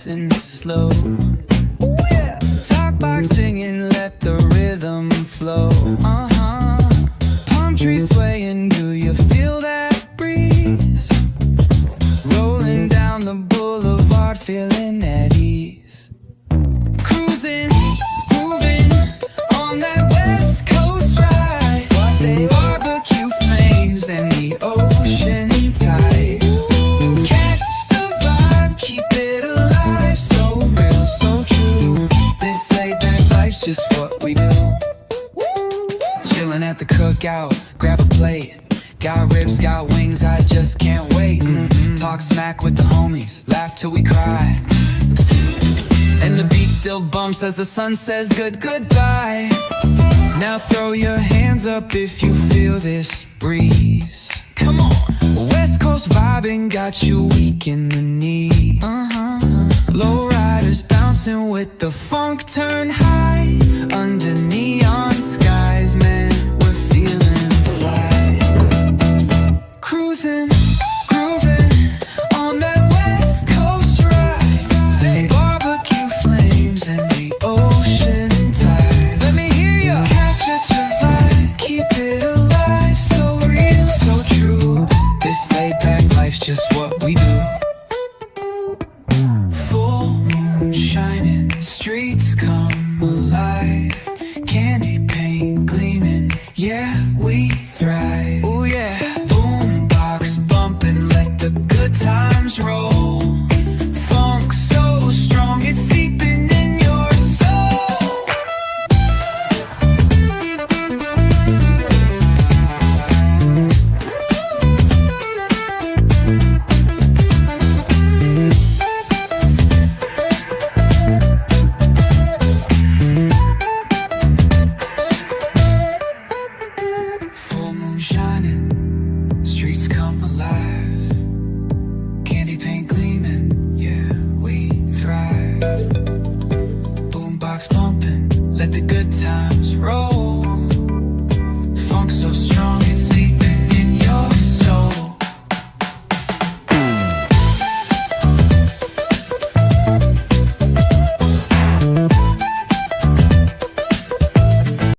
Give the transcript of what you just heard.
nice and slow. Ooh, yeah. Talk box singing, let the rhythm flow. Palm trees swaying, do you feel that breeze? Rolling down the boulevard, feeling at ease. Cruising, moving on that West Coast ride. Say barbecue flames and the ocean tide. Catch the vibe, keep it alive. So real, so true. This laid back life's just what we do. Chilling at the cookout, grab a plate. Got ribs, got wings, I just can't wait. Talk smack with the homies, laugh till we cry. And the beat still bumps as the sun says goodbye. Now throw your hands up if you feel this breeze. Come on. West Coast vibing got you weak in the knees. Low riders bouncing with the funk turn high. Under neon skies, man, we're feeling fly. Cruising, grooving on that West Coast ride. Say barbecue flames and the ocean tide. Let me hear ya. Capture your vibe, keep it alive. So real, so true. This laid back life's just what we do. Full moon shining, streets come alive.